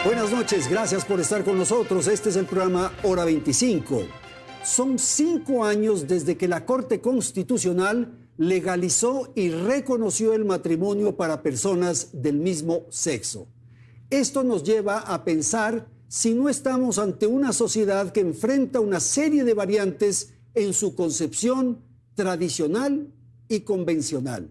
Buenas noches, gracias por estar con nosotros. Este es el programa Hora 25. Son 5 años desde que la Corte Constitucional legalizó y reconoció el matrimonio para personas del mismo sexo. Esto nos lleva a pensar si no estamos ante una sociedad que enfrenta una serie de variantes en su concepción tradicional y convencional.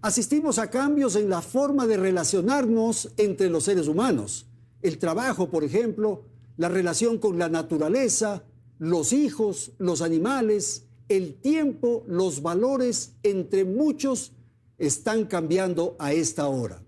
Asistimos a cambios en la forma de relacionarnos entre los seres humanos. El trabajo, por ejemplo, la relación con la naturaleza, los hijos, los animales, el tiempo, los valores, entre muchos, están cambiando a esta hora.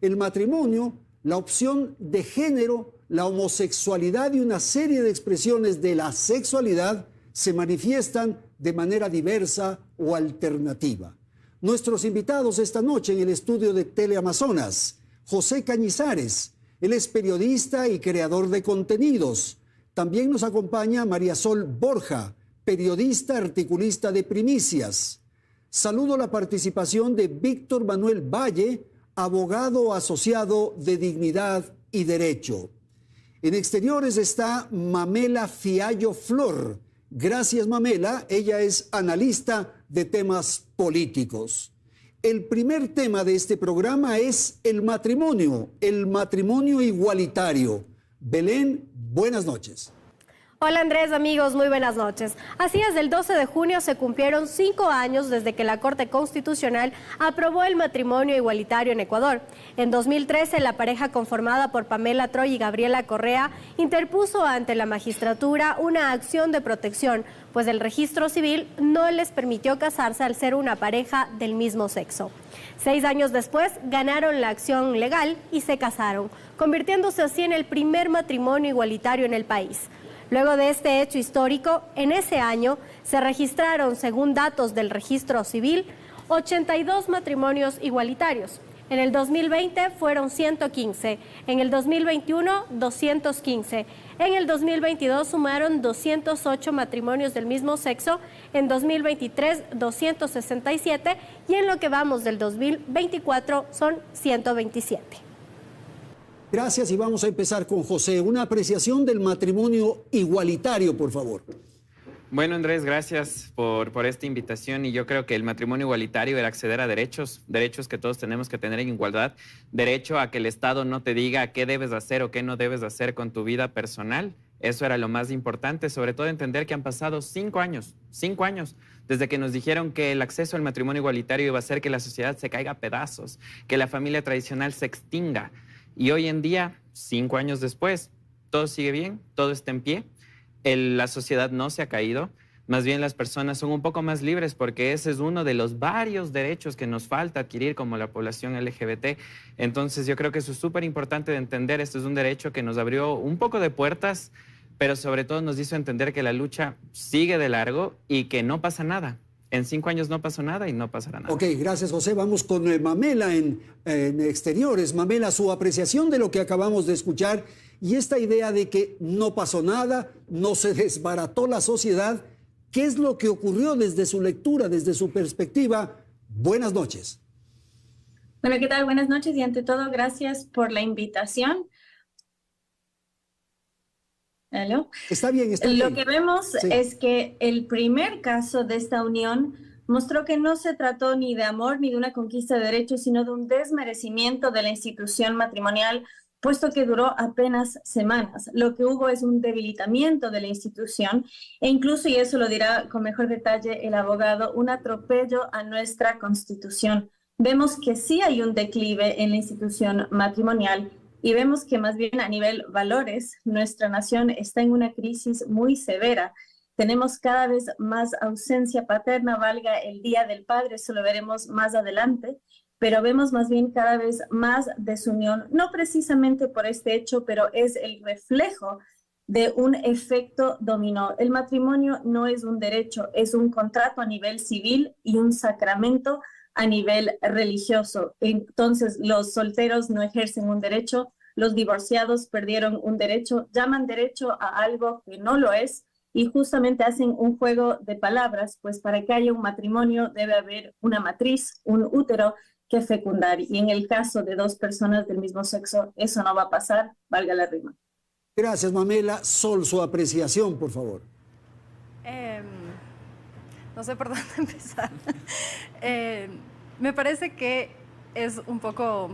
El matrimonio, la opción de género, la homosexualidad y una serie de expresiones de la sexualidad se manifiestan de manera diversa o alternativa. Nuestros invitados esta noche en el estudio de Teleamazonas, José Cañizares. Él es periodista y creador de contenidos. También nos acompaña María Sol Borja, periodista, articulista de Primicias. Saludo la participación de Víctor Manuel Valle, abogado asociado de Dignidad y Derecho. En exteriores está Mamela Fiallo Flor. Gracias, Mamela. Ella es analista de temas políticos. El primer tema de este programa es el matrimonio igualitario. Belén, buenas noches. Hola Andrés, amigos, muy buenas noches. Así es, el 12 de junio se cumplieron 5 años desde que la Corte Constitucional aprobó el matrimonio igualitario en Ecuador. En 2013, la pareja conformada por Pamela Troy y Gabriela Correa interpuso ante la magistratura una acción de protección, pues el registro civil no les permitió casarse al ser una pareja del mismo sexo. 6 años después, ganaron la acción legal y se casaron, convirtiéndose así en el primer matrimonio igualitario en el país. Luego de este hecho histórico, en ese año se registraron, según datos del registro civil, 82 matrimonios igualitarios. En el 2020 fueron 115, en el 2021 215, en el 2022 sumaron 208 matrimonios del mismo sexo, en 2023 267 y en lo que vamos del 2024 son 127. Gracias y vamos a empezar con José. Una apreciación del matrimonio igualitario, por favor. Bueno, Andrés, gracias por esta invitación y yo creo que el matrimonio igualitario era acceder a derechos que todos tenemos que tener en igualdad, derecho a que el Estado no te diga qué debes hacer o qué no debes hacer con tu vida personal. Eso era lo más importante, sobre todo entender que han pasado 5 años, desde que nos dijeron que el acceso al matrimonio igualitario iba a hacer que la sociedad se caiga a pedazos, que la familia tradicional se extinga. Y hoy en día, 5 años después, todo sigue bien, todo está en pie, la sociedad no se ha caído, más bien las personas son un poco más libres porque ese es uno de los varios derechos que nos falta adquirir como la población LGBT. Entonces yo creo que eso es súper importante de entender, este es un derecho que nos abrió un poco de puertas, pero sobre todo nos hizo entender que la lucha sigue de largo y que no pasa nada. En 5 años no pasó nada y no pasará nada. Ok, gracias, José. Vamos con Mamela en exteriores. Mamela, su apreciación de lo que acabamos de escuchar y esta idea de que no pasó nada, no se desbarató la sociedad. ¿Qué es lo que ocurrió desde su lectura, desde su perspectiva? Buenas noches. Bueno, ¿qué tal? Buenas noches y ante todo, gracias por la invitación. ¿Aló? Está bien, está bien. Lo que vemos sí. es que el primer caso de esta unión mostró que no se trató ni de amor ni de una conquista de derechos, sino de un desmerecimiento de la institución matrimonial, puesto que duró apenas semanas. Lo que hubo es un debilitamiento de la institución e incluso, y eso lo dirá con mejor detalle el abogado, un atropello a nuestra Constitución. Vemos que sí hay un declive en la institución matrimonial. Y vemos que más bien a nivel valores, nuestra nación está en una crisis muy severa. Tenemos cada vez más ausencia paterna, valga el Día del Padre, eso lo veremos más adelante, pero vemos más bien cada vez más desunión, no precisamente por este hecho, pero es el reflejo de un efecto dominó. El matrimonio no es un derecho, es un contrato a nivel civil y un sacramento a nivel religioso. Entonces, los solteros no ejercen un derecho, los divorciados perdieron un derecho, llaman derecho a algo que no lo es y justamente hacen un juego de palabras, pues para que haya un matrimonio debe haber una matriz, un útero, que fecundar. Y en el caso de dos personas del mismo sexo, eso no va a pasar, valga la rima. Gracias, Mamela. Sol, su apreciación, por favor. No sé por dónde empezar. Me parece que es un poco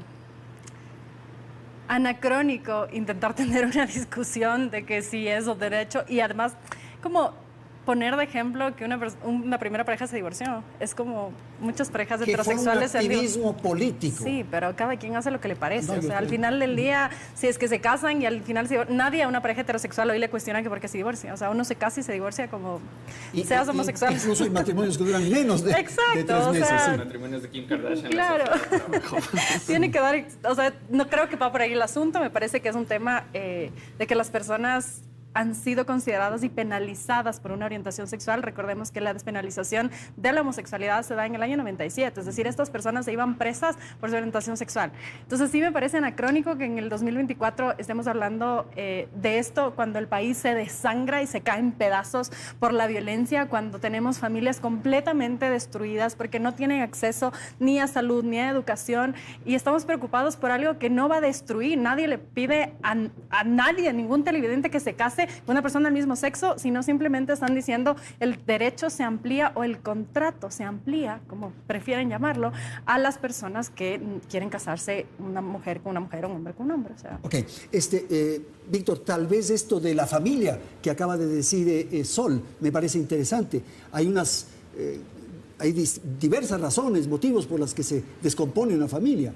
anacrónico intentar tener una discusión de que si es o derecho, y además como poner de ejemplo que una primera pareja se divorció. Es como muchas parejas heterosexuales. Que fue un activismo político. Sí, pero cada quien hace lo que le parece. No, o sea, al final del día, si es que se casan y al final nadie a una pareja heterosexual hoy le cuestiona que por qué se divorcia. O sea, uno se casa y se divorcia como seas homosexual. Incluso hay matrimonios que duran menos de, exacto, de 3 meses. O sea, sí. Matrimonios de Kim Kardashian. Claro. Tiene que dar, o sea, no creo que va por ahí el asunto. Me parece que es un tema de que las personas han sido consideradas y penalizadas por una orientación sexual. Recordemos que la despenalización de la homosexualidad se da en el año 97, es decir, estas personas se iban presas por su orientación sexual. Entonces sí me parece anacrónico que en el 2024 estemos hablando de esto cuando el país se desangra y se cae en pedazos por la violencia, cuando tenemos familias completamente destruidas porque no tienen acceso ni a salud ni a educación, y estamos preocupados por algo que no va a destruir. Nadie le pide a nadie, a ningún televidente, que se case con una persona del mismo sexo, sino simplemente están diciendo el derecho se amplía o el contrato se amplía, como prefieren llamarlo, a las personas que quieren casarse, una mujer con una mujer o un hombre con un hombre. O sea. Ok, Víctor, tal vez esto de la familia que acaba de decir Sol me parece interesante. Hay diversas razones, motivos por las que se descompone una familia.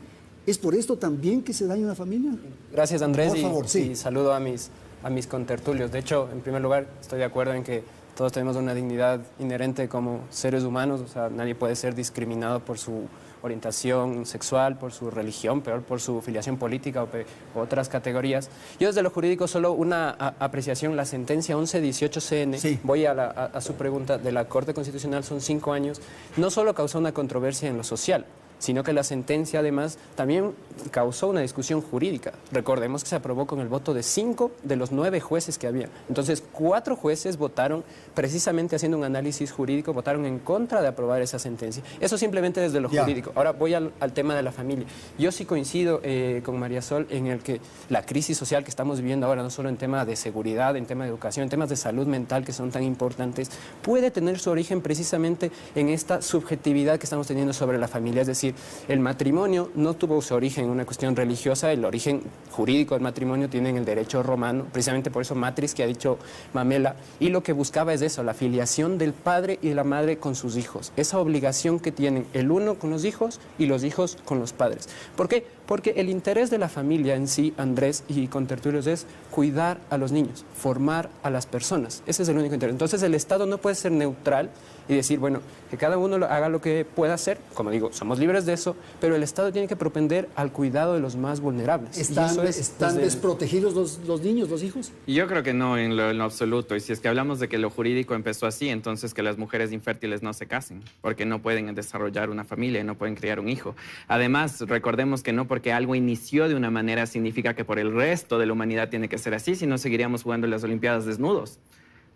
¿Es por esto también que se daña una familia? Gracias, Andrés, por favor, sí. Y saludo a mis contertulios. De hecho, en primer lugar, estoy de acuerdo en que todos tenemos una dignidad inherente como seres humanos. O sea, nadie puede ser discriminado por su orientación sexual, por su religión, peor por su filiación política o otras categorías. Yo desde lo jurídico solo una apreciación. La sentencia 1118-CN, sí. Voy a su pregunta, de la Corte Constitucional, son 5 años. No solo causó una controversia en lo social, sino que la sentencia además también causó una discusión jurídica. Recordemos que se aprobó con el voto de 5 de los 9 jueces que había. Entonces, 4 jueces votaron, precisamente haciendo un análisis jurídico, votaron en contra de aprobar esa sentencia. Eso simplemente desde lo jurídico. Ahora voy al tema de la familia. Yo sí coincido con María Sol en el que la crisis social que estamos viviendo ahora, no solo en tema de seguridad, en tema de educación, en temas de salud mental que son tan importantes, puede tener su origen precisamente en esta subjetividad que estamos teniendo sobre la familia. Es decir, el matrimonio no tuvo su origen en una cuestión religiosa, el origen jurídico del matrimonio tiene en el derecho romano, precisamente por eso matriz que ha dicho Mamela, y lo que buscaba es eso, la filiación del padre y de la madre con sus hijos, esa obligación que tienen el uno con los hijos y los hijos con los padres. ¿Por qué? Porque el interés de la familia en sí, Andrés y contertulios, es cuidar a los niños, formar a las personas. Ese es el único interés. Entonces el Estado no puede ser neutral y decir, bueno, que cada uno haga lo que pueda hacer. Como digo, somos libres de eso, pero el Estado tiene que propender al cuidado de los más vulnerables. ¿Están desprotegidos los niños, los hijos? Yo creo que no, en lo absoluto. Y si es que hablamos de que lo jurídico empezó así, entonces que las mujeres infértiles no se casen, porque no pueden desarrollar una familia y no pueden criar un hijo. Además, recordemos que no porque algo inició de una manera significa que por el resto de la humanidad tiene que ser así, si no seguiríamos jugando en las Olimpiadas desnudos.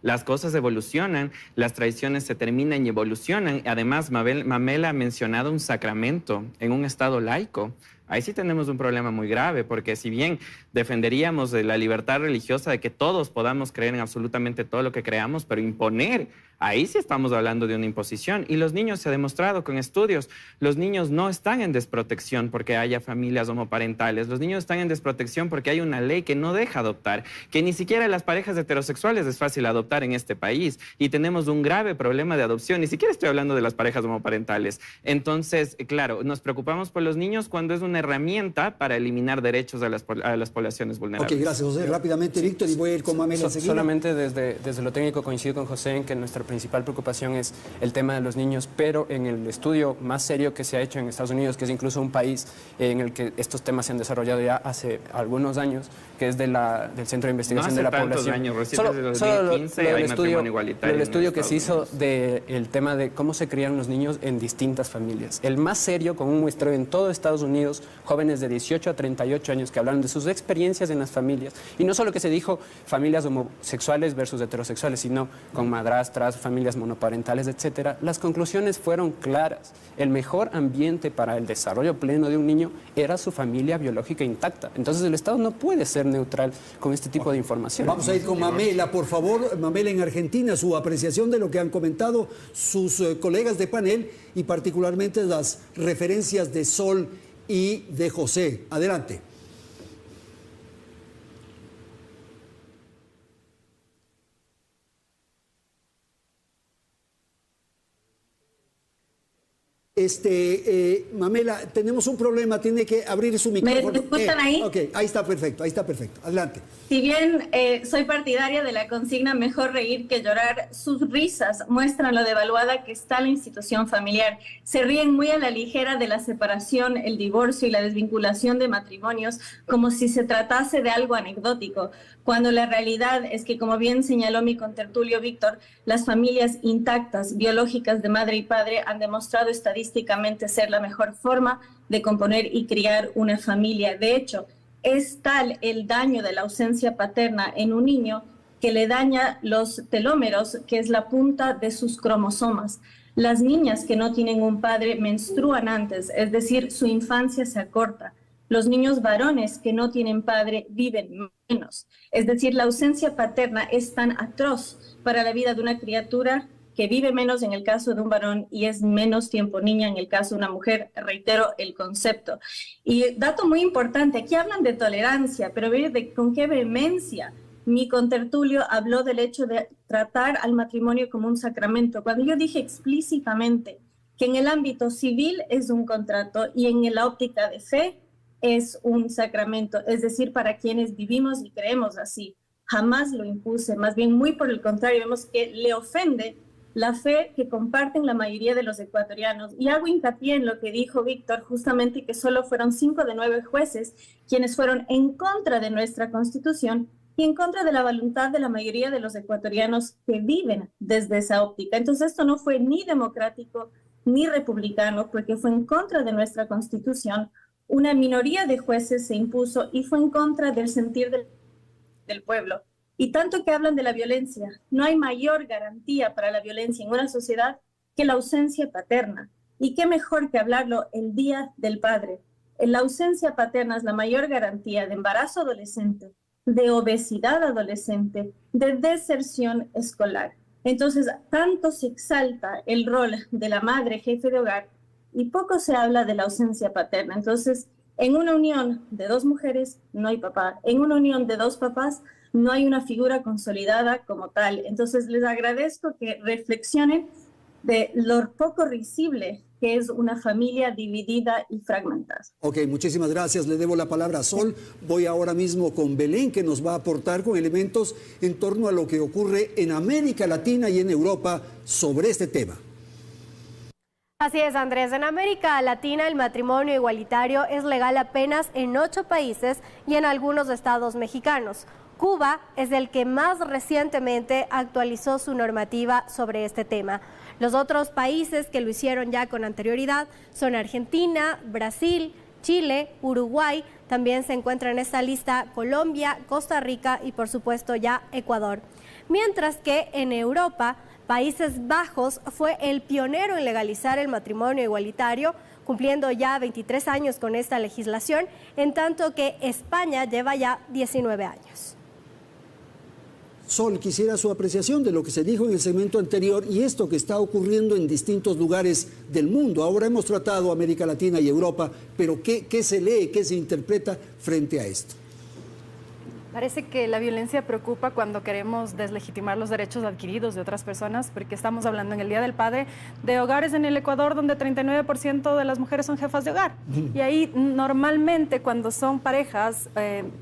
Las cosas evolucionan, las tradiciones se terminan y evolucionan. Además, Mamela ha mencionado un sacramento en un Estado laico. Ahí sí tenemos un problema muy grave, porque si bien defenderíamos de la libertad religiosa, de que todos podamos creer en absolutamente todo lo que creamos, pero imponer, ahí sí estamos hablando de una imposición. Y los niños, se ha demostrado con estudios, los niños no están en desprotección porque haya familias homoparentales. Los niños están en desprotección porque hay una ley que no deja adoptar, que ni siquiera las parejas heterosexuales es fácil adoptar en este país. Y tenemos un grave problema de adopción. Ni siquiera estoy hablando de las parejas homoparentales. Entonces, claro, nos preocupamos por los niños cuando es una herramienta para eliminar derechos a las poblaciones vulnerables. Ok, gracias, José. Rápidamente, Víctor, y voy a ir con Mamela enseguida. Solamente desde lo técnico coincido con José en que nuestra principal preocupación es el tema de los niños, pero en el estudio más serio que se ha hecho en Estados Unidos, que es incluso un país en el que estos temas se han desarrollado ya hace algunos años, que es del Centro de Investigación de la Población. Años, recién desde 2015 hay matrimonio igualitario. El estudio que se hizo del tema de cómo se crían los niños en distintas familias. El más serio, con un muestreo en todo Estados Unidos, jóvenes de 18 a 38 años que hablaron de sus experiencias en las familias. Y no solo que se dijo familias homosexuales versus heterosexuales, sino con madrastras, familias monoparentales, etcétera. Las conclusiones fueron claras. El mejor ambiente para el desarrollo pleno de un niño era su familia biológica intacta. Entonces el Estado no puede ser neutral con este tipo de información. Vamos a ir con Mamela, por favor. Mamela, en Argentina, su apreciación de lo que han comentado sus colegas de panel y particularmente las referencias de Sol y de José. Adelante. Mamela, tenemos un problema, tiene que abrir su micrófono. ¿Me escuchan ahí? Ok, ahí está perfecto, Adelante. Si bien soy partidaria de la consigna mejor reír que llorar, sus risas muestran lo devaluada que está la institución familiar. Se ríen muy a la ligera de la separación, el divorcio y la desvinculación de matrimonios como si se tratase de algo anecdótico, cuando la realidad es que, como bien señaló mi contertulio Víctor, las familias intactas, biológicas de madre y padre han demostrado estadísticamente ser la mejor forma de componer y criar una familia. De hecho, es tal el daño de la ausencia paterna en un niño que le daña los telómeros, que es la punta de sus cromosomas. Las niñas que no tienen un padre menstruan antes, es decir, su infancia se acorta. Los niños varones que no tienen padre viven menos. Es decir, la ausencia paterna es tan atroz para la vida de una criatura que vive menos en el caso de un varón y es menos tiempo niña en el caso de una mujer. Reitero el concepto. Y dato muy importante, aquí hablan de tolerancia, pero ve con qué vehemencia mi contertulio habló del hecho de tratar al matrimonio como un sacramento. Cuando yo dije explícitamente que en el ámbito civil es un contrato y en la óptica de fe es un sacramento, es decir, para quienes vivimos y creemos así. Jamás lo impuse, más bien muy por el contrario, vemos que le ofende la fe que comparten la mayoría de los ecuatorianos. Y hago hincapié en lo que dijo Víctor, justamente que solo fueron 5 de 9 jueces quienes fueron en contra de nuestra Constitución y en contra de la voluntad de la mayoría de los ecuatorianos que viven desde esa óptica. Entonces esto no fue ni democrático ni republicano, porque fue en contra de nuestra Constitución. Una minoría de jueces se impuso y fue en contra del sentir del pueblo. Y tanto que hablan de la violencia, no hay mayor garantía para la violencia en una sociedad que la ausencia paterna. Y qué mejor que hablarlo el Día del Padre. La ausencia paterna es la mayor garantía de embarazo adolescente, de obesidad adolescente, de deserción escolar. Entonces, tanto se exalta el rol de la madre jefe de hogar y poco se habla de la ausencia paterna. Entonces, en una unión de 2 mujeres no hay papá. En una unión de 2 papás no hay una figura consolidada como tal. Entonces, les agradezco que reflexionen de lo poco risible que es una familia dividida y fragmentada. Ok, muchísimas gracias. Le debo la palabra a Sol. Voy ahora mismo con Belén, que nos va a aportar con elementos en torno a lo que ocurre en América Latina y en Europa sobre este tema. Así es, Andrés. En América Latina el matrimonio igualitario es legal apenas en 8 países y en algunos estados mexicanos. Cuba es el que más recientemente actualizó su normativa sobre este tema. Los otros países que lo hicieron ya con anterioridad son Argentina, Brasil, Chile, Uruguay, también se encuentra en esta lista Colombia, Costa Rica y por supuesto ya Ecuador. Mientras que en Europa, Países Bajos fue el pionero en legalizar el matrimonio igualitario, cumpliendo ya 23 años con esta legislación, en tanto que España lleva ya 19 años. Sol, quisiera su apreciación de lo que se dijo en el segmento anterior y esto que está ocurriendo en distintos lugares del mundo. Ahora hemos tratado América Latina y Europa, pero ¿qué se lee, qué se interpreta frente a esto? Parece que la violencia preocupa cuando queremos deslegitimar los derechos adquiridos de otras personas, porque estamos hablando en el Día del Padre de hogares en el Ecuador donde 39% de las mujeres son jefas de hogar. Y ahí normalmente cuando son parejas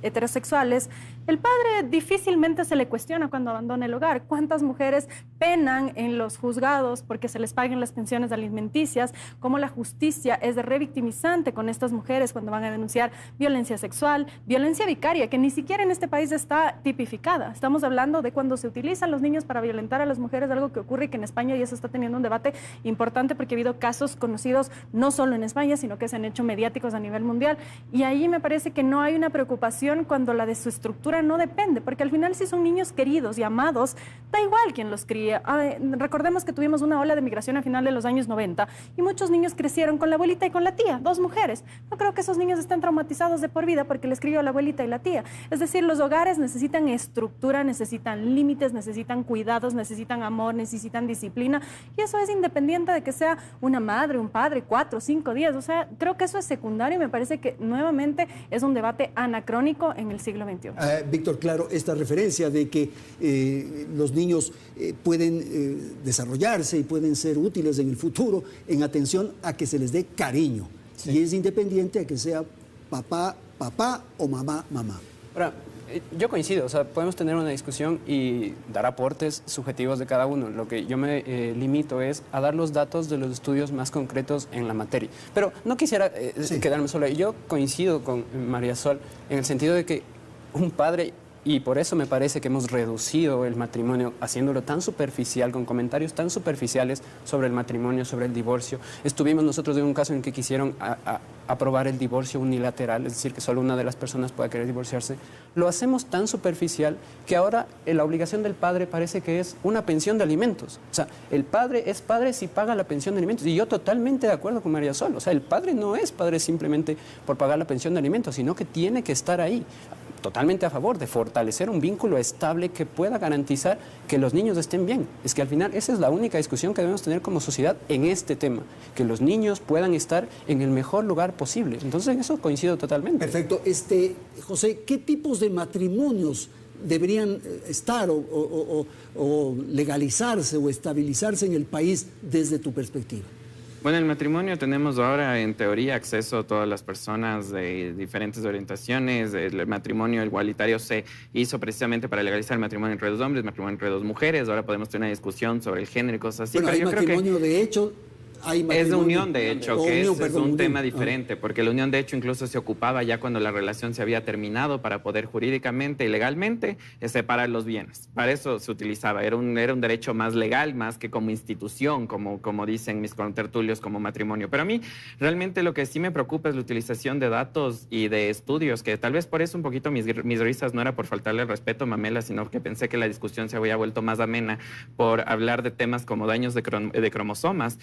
heterosexuales, el padre difícilmente se le cuestiona cuando abandona el hogar. ¿Cuántas mujeres penan en los juzgados porque se les paguen las pensiones alimenticias? Cómo la justicia es revictimizante con estas mujeres cuando van a denunciar violencia sexual, violencia vicaria, que ni siquiera en este país está tipificada. Estamos hablando de cuando se utilizan los niños para violentar a las mujeres, algo que ocurre y que en España ya se está teniendo un debate importante porque ha habido casos conocidos no solo en España, sino que se han hecho mediáticos a nivel mundial. Y ahí me parece que no hay una preocupación cuando la de su estructura no depende, porque al final si son niños queridos y amados, da igual quién los cría. Recordemos que tuvimos una ola de migración a final de los años 90 y muchos niños crecieron con la abuelita y con la tía, dos mujeres. No creo que esos niños estén traumatizados de por vida porque les crió la abuelita y la tía. Es decir, los hogares necesitan estructura, necesitan límites, necesitan cuidados, necesitan amor, necesitan disciplina, y eso es independiente de que sea una madre, un padre, 4, 5 días. O sea, creo que eso es secundario y me parece que nuevamente es un debate anacrónico en el siglo XXI. Víctor, claro, esta referencia de que los niños pueden desarrollarse y pueden ser útiles en el futuro en atención a que se les dé cariño. Sí. Y es independiente a que sea papá, papá o mamá, mamá. Ahora, yo coincido, o sea, podemos tener una discusión y dar aportes subjetivos de cada uno. Lo que yo me limito es a dar los datos de los estudios más concretos en la materia. Pero no quisiera quedarme solo ahí. Yo coincido con María Sol en el sentido de que un padre, y por eso me parece que hemos reducido el matrimonio haciéndolo tan superficial, con comentarios tan superficiales sobre el matrimonio, sobre el divorcio. Estuvimos nosotros en un caso en que quisieron aprobar el divorcio unilateral, es decir, que solo una de las personas pueda querer divorciarse. Lo hacemos tan superficial que ahora la obligación del padre parece que es una pensión de alimentos. O sea, el padre es padre si paga la pensión de alimentos. Y yo totalmente de acuerdo con María Sol. O sea, el padre no es padre simplemente por pagar la pensión de alimentos, sino que tiene que estar ahí. Totalmente a favor de fortalecer un vínculo estable que pueda garantizar que los niños estén bien. Es que al final esa es la única discusión que debemos tener como sociedad en este tema, que los niños puedan estar en el mejor lugar posible. Entonces en eso coincido totalmente. Perfecto. José, ¿qué tipos de matrimonios deberían estar o legalizarse o estabilizarse en el país desde tu perspectiva? Bueno, el matrimonio tenemos ahora en teoría acceso a todas las personas de diferentes orientaciones. El matrimonio igualitario se hizo precisamente para legalizar el matrimonio entre dos hombres, el matrimonio entre dos mujeres. Ahora podemos tener una discusión sobre el género y cosas así. Bueno, pero hay matrimonio de hecho. Es de unión, de hecho, que es un tema unión. diferente, porque la unión, de hecho, incluso se ocupaba ya cuando la relación se había terminado para poder jurídicamente y legalmente separar los bienes. Para eso se utilizaba, era un derecho más legal, más que como institución, como dicen mis contertulios, como matrimonio. Pero a mí, realmente lo que sí me preocupa es la utilización de datos y de estudios, que tal vez por eso un poquito mis risas no era por faltarle el respeto a Mamela, sino que pensé que la discusión se había vuelto más amena por hablar de temas como daños de cromosomas.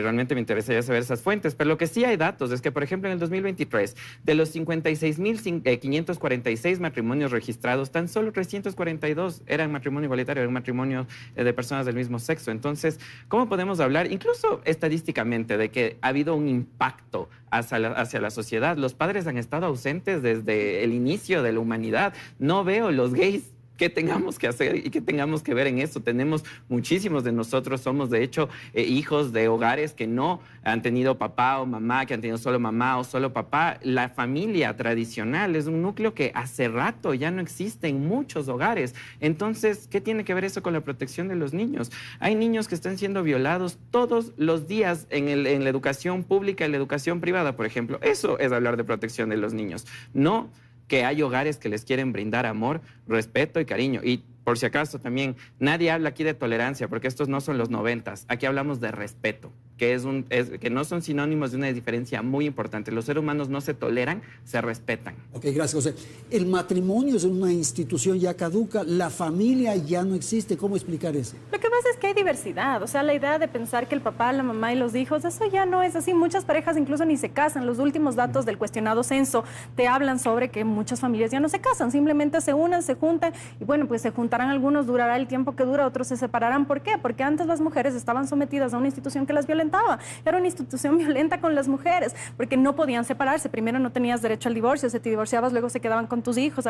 Realmente me interesaría saber esas fuentes, pero lo que sí hay datos es que, por ejemplo, en el 2023, de los 56.546 matrimonios registrados, tan solo 342 eran matrimonio igualitario, eran matrimonio de personas del mismo sexo. Entonces, ¿cómo podemos hablar, incluso estadísticamente, de que ha habido un impacto hacia la sociedad? Los padres han estado ausentes desde el inicio de la humanidad. No veo los gays qué tengamos que hacer y qué tengamos que ver en eso. Tenemos muchísimos de nosotros, somos de hecho hijos de hogares que no han tenido papá o mamá, que han tenido solo mamá o solo papá. La familia tradicional es un núcleo que hace rato ya no existe en muchos hogares. Entonces, ¿qué tiene que ver eso con la protección de los niños? Hay niños que están siendo violados todos los días en la educación pública, en la educación privada, por ejemplo. Eso es hablar de protección de los niños. No que hay hogares que les quieren brindar amor, respeto y cariño. Y por si acaso también, nadie habla aquí de tolerancia, porque estos no son los 90s. Aquí hablamos de respeto, que no son sinónimos de una diferencia muy importante. Los seres humanos no se toleran, se respetan. Ok, gracias, José. El matrimonio es una institución ya caduca, la familia ya no existe. ¿Cómo explicar eso? Lo que pasa es que hay diversidad. O sea, la idea de pensar que el papá, la mamá y los hijos, eso ya no es así. Muchas parejas incluso ni se casan. Los últimos datos del cuestionado censo te hablan sobre que muchas familias ya no se casan. Simplemente se unen, se juntan y bueno, pues se juntarán algunos, durará el tiempo que dura, otros se separarán. ¿Por qué? Porque antes las mujeres estaban sometidas a una institución que las violentaba contaba. Era una institución violenta con las mujeres, porque no podían separarse. Primero no tenías derecho al divorcio, si te divorciabas luego se quedaban con tus hijos,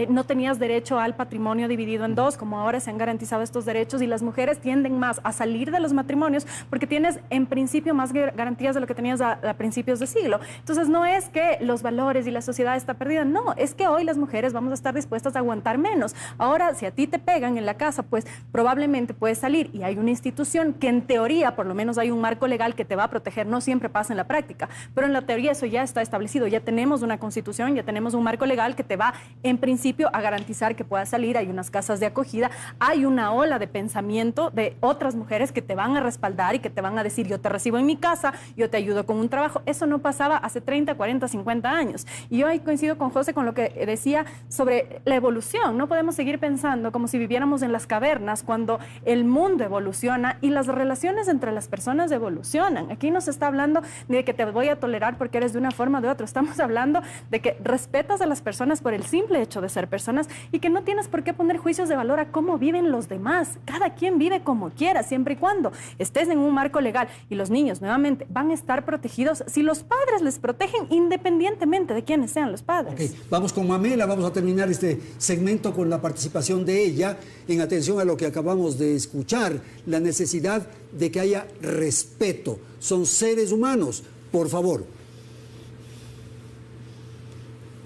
no tenías derecho al patrimonio dividido en dos, como ahora se han garantizado estos derechos, y las mujeres tienden más a salir de los matrimonios porque tienes en principio más garantías de lo que tenías a principios de siglo. Entonces no es que los valores y la sociedad está perdida, no, es que hoy las mujeres vamos a estar dispuestas a aguantar menos. Ahora, si a ti te pegan en la casa, pues probablemente puedes salir, y hay una institución que en teoría, por lo menos hay un marco legal que te va a proteger, no siempre pasa en la práctica, pero en la teoría eso ya está establecido, ya tenemos una constitución, ya tenemos un marco legal que te va en principio a garantizar que puedas salir, hay unas casas de acogida, hay una ola de pensamiento de otras mujeres que te van a respaldar y que te van a decir, yo te recibo en mi casa, yo te ayudo con un trabajo. Eso no pasaba hace 30, 40, 50 años. Y yo ahí coincido con José con lo que decía sobre la evolución. No podemos seguir pensando como si viviéramos en las cavernas cuando el mundo evoluciona y las relaciones entre las personas evolucionan. Aquí no se está hablando de que te voy a tolerar porque eres de una forma o de otra. Estamos hablando de que respetas a las personas por el simple hecho de ser personas y que no tienes por qué poner juicios de valor a cómo viven los demás. Cada quien vive como quiera, siempre y cuando estés en un marco legal, y los niños nuevamente van a estar protegidos si los padres les protegen independientemente de quiénes sean los padres. Okay. Vamos con Mamela, vamos a terminar este segmento con la participación de ella en atención a lo que acabamos de escuchar, la necesidad de que haya respeto. Son seres humanos, por favor.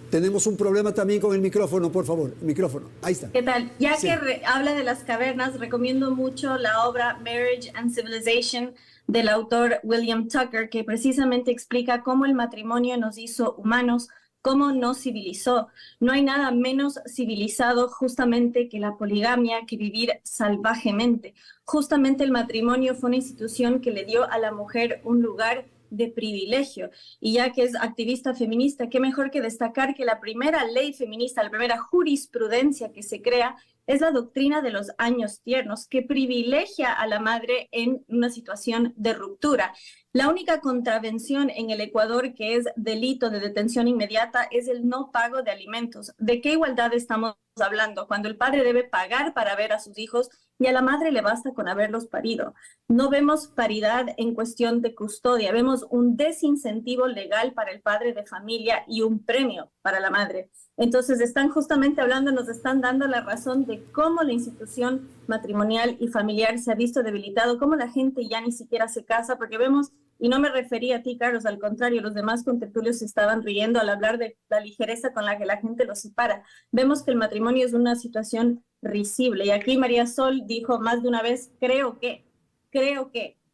Tenemos un problema también con el micrófono, por favor. El micrófono, ahí está. ¿Qué tal? Ya sí. que habla de las cavernas, recomiendo mucho la obra Marriage and Civilization del autor William Tucker, que precisamente explica cómo el matrimonio nos hizo humanos, cómo nos civilizó. No hay nada menos civilizado justamente que la poligamia, que vivir salvajemente. Justamente el matrimonio fue una institución que le dio a la mujer un lugar de privilegio. Y ya que es activista feminista, qué mejor que destacar que la primera ley feminista, la primera jurisprudencia que se crea es la doctrina de los años tiernos, que privilegia a la madre en una situación de ruptura. La única contravención en el Ecuador que es delito de detención inmediata es el no pago de alimentos. ¿De qué igualdad estamos hablando? Cuando el padre debe pagar para ver a sus hijos y a la madre le basta con haberlos parido. No vemos paridad en cuestión de custodia, vemos un desincentivo legal para el padre de familia y un premio para la madre. Entonces están justamente hablando, nos están dando la razón de cómo la institución matrimonial y familiar se ha visto debilitado, cómo la gente ya ni siquiera se casa, porque vemos, y no me refería a ti, Carlos, al contrario, los demás contertulios se estaban riendo al hablar de la ligereza con la que la gente los separa. Vemos que el matrimonio es una situación risible, y aquí María Sol dijo más de una vez, creo que,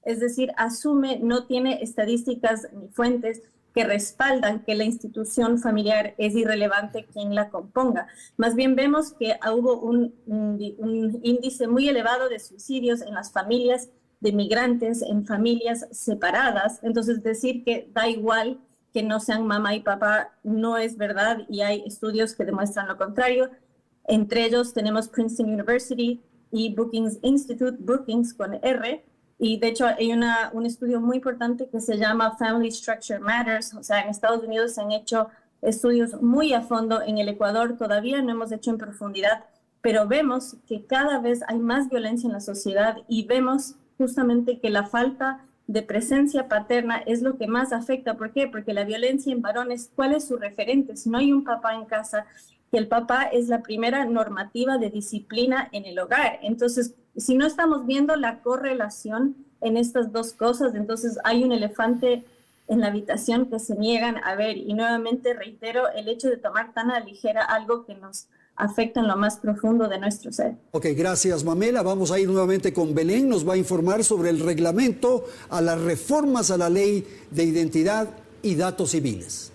es decir, asume, no tiene estadísticas ni fuentes que respaldan que la institución familiar es irrelevante quien la componga. Más bien vemos que hubo un índice muy elevado de suicidios en las familias de migrantes, en familias separadas. Entonces decir que da igual que no sean mamá y papá no es verdad, y hay estudios que demuestran lo contrario. Entre ellos tenemos Princeton University y Brookings Institute, Brookings con R, y de hecho hay un estudio muy importante que se llama Family Structure Matters. O sea, en Estados Unidos se han hecho estudios muy a fondo, en el Ecuador todavía no hemos hecho en profundidad, pero vemos que cada vez hay más violencia en la sociedad y vemos justamente que la falta de presencia paterna es lo que más afecta. ¿Por qué? Porque la violencia en varones, ¿cuál es su referente? Si no hay un papá en casa, que el papá es la primera normativa de disciplina en el hogar. Entonces, si no estamos viendo la correlación en estas dos cosas, entonces hay un elefante en la habitación que se niegan a ver. Y nuevamente reitero, el hecho de tomar tan a la ligera algo que nos afecta en lo más profundo de nuestro ser. Ok, gracias, Mamela. Vamos a ir nuevamente con Belén. Nos va a informar sobre el reglamento a las reformas a la ley de identidad y datos civiles.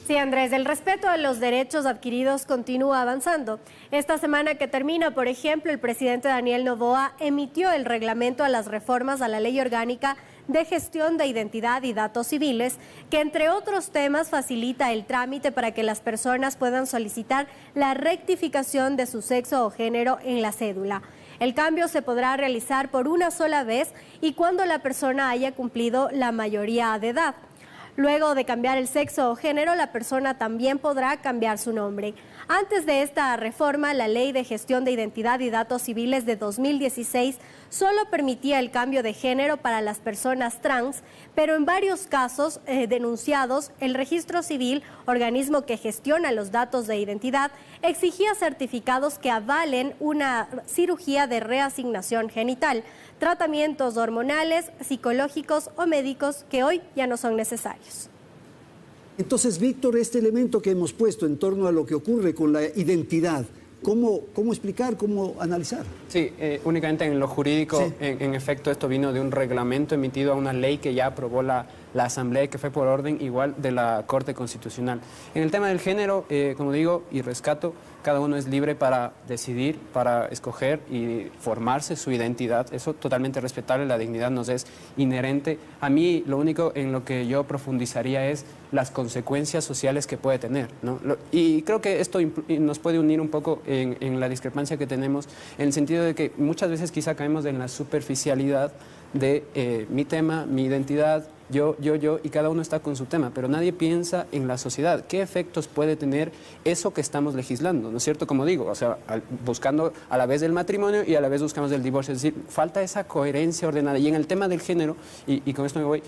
Sí, Andrés, el respeto a los derechos adquiridos continúa avanzando. Esta semana que termina, por ejemplo, el presidente Daniel Noboa emitió el reglamento a las reformas a la Ley Orgánica de Gestión de Identidad y Datos Civiles, que entre otros temas facilita el trámite para que las personas puedan solicitar la rectificación de su sexo o género en la cédula. El cambio se podrá realizar por una sola vez y cuando la persona haya cumplido la mayoría de edad. Luego de cambiar el sexo o género, la persona también podrá cambiar su nombre. Antes de esta reforma, la Ley de Gestión de Identidad y Datos Civiles de 2016 solo permitía el cambio de género para las personas trans, pero en varios casos denunciados, el Registro Civil, organismo que gestiona los datos de identidad, exigía certificados que avalen una cirugía de reasignación genital, tratamientos hormonales, psicológicos o médicos que hoy ya no son necesarios. Entonces, Víctor, este elemento que hemos puesto en torno a lo que ocurre con la identidad, ¿cómo explicar, cómo analizar? Sí, únicamente en lo jurídico, Sí. en efecto, esto vino de un reglamento emitido a una ley que ya aprobó la Asamblea y que fue por orden igual de la Corte Constitucional. En el tema del género, como digo y rescato, cada uno es libre para decidir, para escoger y formarse su identidad. Eso totalmente respetable, la dignidad nos es inherente. A mí lo único en lo que yo profundizaría es las consecuencias sociales que puede tener, ¿no? Y creo que esto nos puede unir un poco en la discrepancia que tenemos, en el sentido de que muchas veces quizá caemos en la superficialidad de mi tema, mi identidad, yo, y cada uno está con su tema, pero nadie piensa en la sociedad. ¿Qué efectos puede tener eso que estamos legislando? ¿No es cierto? Como digo, o sea, buscando a la vez el matrimonio y a la vez buscamos el divorcio. Es decir, falta esa coherencia ordenada. Y en el tema del género, y con esto me voy,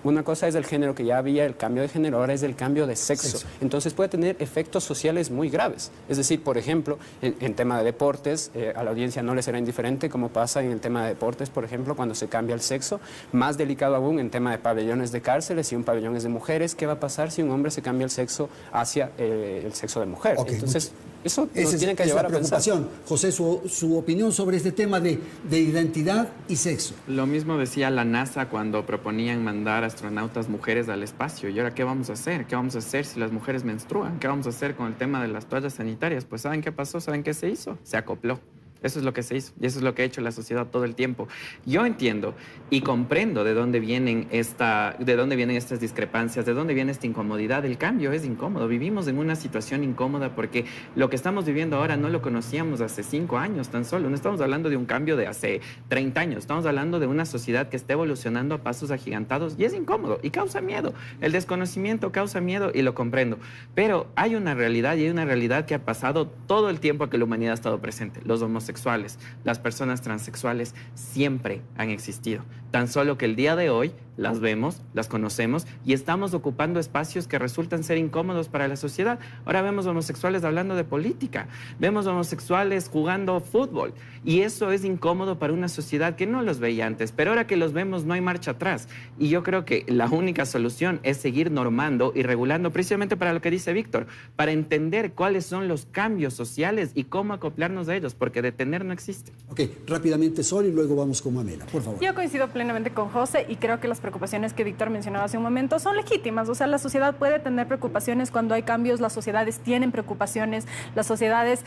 una cosa es el género, que ya había el cambio de género, ahora es el cambio de sexo. Entonces puede tener efectos sociales muy graves. Es decir, por ejemplo, en tema de deportes, a la audiencia no le será indiferente como pasa en el tema de deportes, por ejemplo, cuando se cambia el sexo. Más delicado aún en tema de pabellones de cárceles, si un pabellón es de mujeres, ¿qué va a pasar si un hombre se cambia el sexo hacia el sexo de mujer? Okay, entonces, eso nos tiene que llevar a pensar. José, su opinión sobre este tema de identidad y sexo. Lo mismo decía la NASA cuando proponían mandar astronautas mujeres al espacio. ¿Y ahora qué vamos a hacer? ¿Qué vamos a hacer si las mujeres menstruan? ¿Qué vamos a hacer con el tema de las toallas sanitarias? Pues ¿saben qué pasó? ¿Saben qué se hizo? Se acopló. Eso es lo que se hizo y eso es lo que ha hecho la sociedad todo el tiempo. Yo entiendo y comprendo de dónde vienen estas discrepancias, de dónde viene esta incomodidad. El cambio es incómodo. Vivimos en una situación incómoda porque lo que estamos viviendo ahora no lo conocíamos hace 5 años tan solo. No estamos hablando de un cambio de hace 30 años. Estamos hablando de una sociedad que está evolucionando a pasos agigantados y es incómodo y causa miedo. El desconocimiento causa miedo y lo comprendo. Pero hay una realidad y hay una realidad que ha pasado todo el tiempo que la humanidad ha estado presente. Los homosexuales, las personas transexuales siempre han existido. Tan solo que el día de hoy las vemos, las conocemos y estamos ocupando espacios que resultan ser incómodos para la sociedad. Ahora vemos homosexuales hablando de política, vemos homosexuales jugando fútbol y eso es incómodo para una sociedad que no los veía antes, pero ahora que los vemos no hay marcha atrás. Y yo creo que la única solución es seguir normando y regulando, precisamente para lo que dice Víctor, para entender cuáles son los cambios sociales y cómo acoplarnos a ellos, porque detener no existe. Ok, rápidamente Sol y luego vamos con Mamela, por favor. Yo coincido plenamente con José y creo que las preocupaciones que Víctor mencionaba hace un momento son legítimas. O sea, la sociedad puede tener preocupaciones cuando hay cambios, las sociedades tienen preocupaciones, las sociedades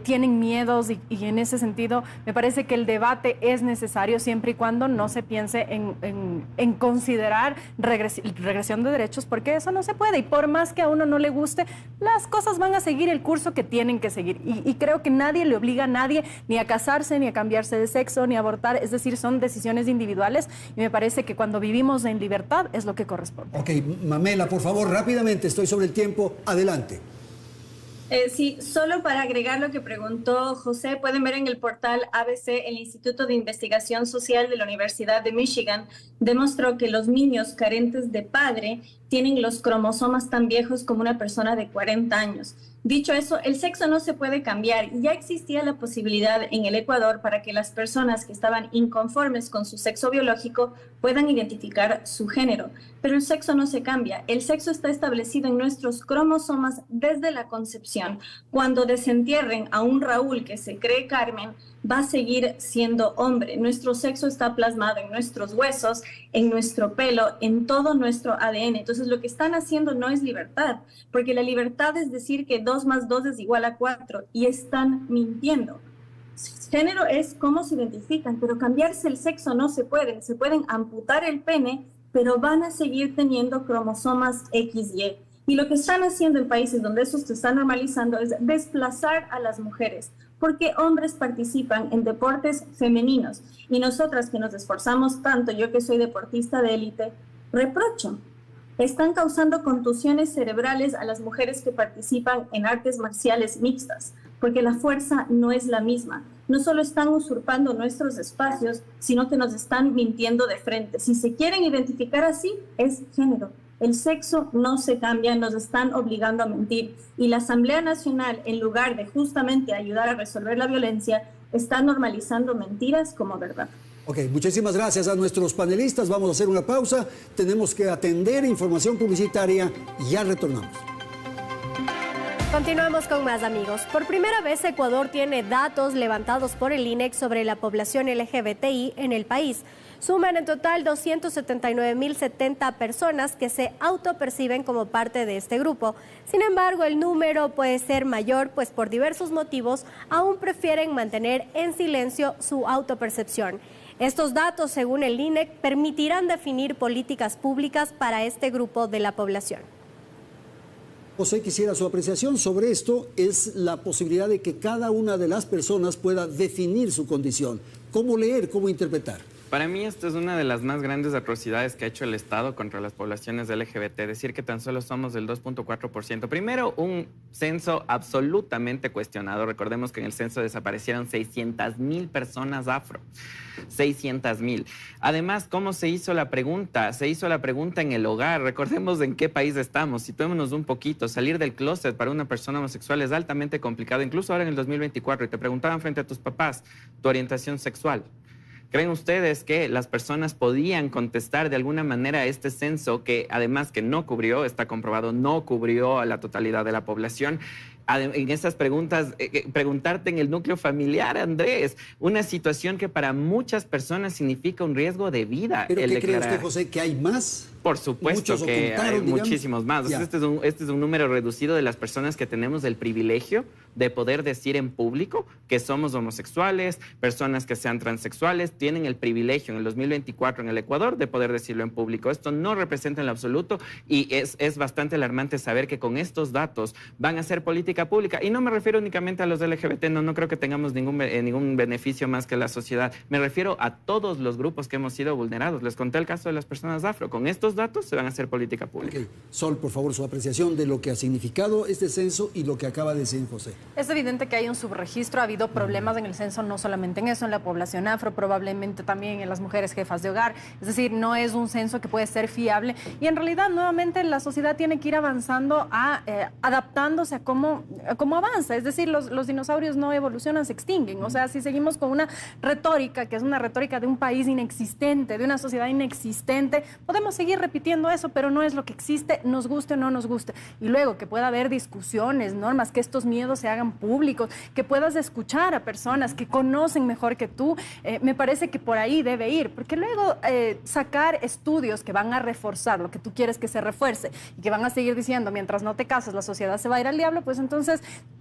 tienen miedos y en ese sentido me parece que el debate es necesario siempre y cuando no se piense en considerar regresión de derechos, porque eso no se puede y por más que a uno no le guste, las cosas van a seguir el curso que tienen que seguir y creo que nadie le obliga a nadie ni a casarse, ni a cambiarse de sexo, ni a abortar, es decir, son decisiones individuales y me parece que cuando vivimos en libertad es lo que corresponde. Ok, Mamela, por favor, rápidamente, estoy sobre el tiempo, adelante. Sí, solo para agregar lo que preguntó José, pueden ver en el portal ABC, el Instituto de Investigación Social de la Universidad de Michigan demostró que los niños carentes de padre tienen los cromosomas tan viejos como una persona de 40 años. Dicho eso, el sexo no se puede cambiar y ya existía la posibilidad en el Ecuador para que las personas que estaban inconformes con su sexo biológico puedan identificar su género. Pero el sexo no se cambia. El sexo está establecido en nuestros cromosomas desde la concepción. Cuando desentierren a un Raúl que se cree Carmen, va a seguir siendo hombre. Nuestro sexo está plasmado en nuestros huesos, en nuestro pelo, en todo nuestro ADN. Entonces, lo que están haciendo no es libertad, porque la libertad es decir que 2 más 2 es igual a 4 y están mintiendo. Género es cómo se identifican, pero cambiarse el sexo no se puede. Se pueden amputar el pene, pero van a seguir teniendo cromosomas XY. Y lo que están haciendo en países donde eso se está normalizando es desplazar a las mujeres, porque hombres participan en deportes femeninos y nosotras que nos esforzamos tanto, yo que soy deportista de élite, reprocho. Están causando contusiones cerebrales a las mujeres que participan en artes marciales mixtas, porque la fuerza no es la misma. no solo están usurpando nuestros espacios, sino que nos están mintiendo de frente. Si se quieren identificar así, es género. El sexo no se cambia, nos están obligando a mentir. Y la Asamblea Nacional, en lugar de justamente ayudar a resolver la violencia, está normalizando mentiras como verdad. Ok, muchísimas gracias a nuestros panelistas. Vamos a hacer una pausa. Tenemos que atender información publicitaria y ya retornamos. Continuamos con más, amigos. Por primera vez, Ecuador tiene datos levantados por el INEC sobre la población LGBTI en el país. Suman en total 279.070 personas que se autoperciben como parte de este grupo. Sin embargo, el número puede ser mayor, pues por diversos motivos aún prefieren mantener en silencio su autopercepción. Estos datos, según el INEC, permitirán definir políticas públicas para este grupo de la población. José, quisiera su apreciación sobre esto. Es la posibilidad de que cada una de las personas pueda definir su condición. ¿Cómo leer, cómo interpretar? Para mí esto es una de las más grandes atrocidades que ha hecho el Estado contra las poblaciones LGBT, decir que tan solo somos del 2.4%. Primero, un censo absolutamente cuestionado. Recordemos que en el censo desaparecieron 600.000 personas afro. 600.000. Además, ¿cómo se hizo la pregunta? Se hizo la pregunta en el hogar. Recordemos en qué país estamos. Situémonos un poquito. Salir del closet para una persona homosexual es altamente complicado, incluso ahora en el 2024. Y te preguntaban frente a tus papás tu orientación sexual. ¿Creen ustedes que las personas podían contestar de alguna manera a este censo que además que no cubrió, está comprobado, no cubrió a la totalidad de la población? En esas preguntas, preguntarte en el núcleo familiar, Andrés, una situación que para muchas personas significa un riesgo de vida. ¿Pero qué cree usted, José, que hay más? Por supuesto que hay muchísimos más. Este es un número reducido de las personas que tenemos el privilegio de poder decir en público que somos homosexuales, personas que sean transexuales, tienen el privilegio en el 2024 en el Ecuador de poder decirlo en público. Esto no representa en lo absoluto y es bastante alarmante saber que con estos datos van a ser política pública. Y no me refiero únicamente a los LGBT, no creo que tengamos ningún beneficio más que la sociedad. Me refiero a todos los grupos que hemos sido vulnerados. Les conté el caso de las personas afro. Con estos datos se van a hacer política pública. Okay. Sol, por favor, su apreciación de lo que ha significado este censo y lo que acaba de decir José. Es evidente que hay un subregistro, ha habido problemas en el censo, no solamente en eso, en la población afro, probablemente también en las mujeres jefas de hogar. Es decir, no es un censo que puede ser fiable y en realidad nuevamente la sociedad tiene que ir avanzando, adaptándose a cómo avanza. Es decir, los dinosaurios no evolucionan, se extinguen. O sea, si seguimos con una retórica que es una retórica de un país inexistente, de una sociedad inexistente, podemos seguir repitiendo eso, pero no es lo que existe, nos guste o no nos guste. Y luego que pueda haber discusiones, normas, que estos miedos se hagan públicos, que puedas escuchar a personas que conocen mejor que tú, me parece que por ahí debe ir, porque luego sacar estudios que van a reforzar lo que tú quieres que se refuerce y que van a seguir diciendo mientras no te casas la sociedad se va a ir al diablo, pues entonces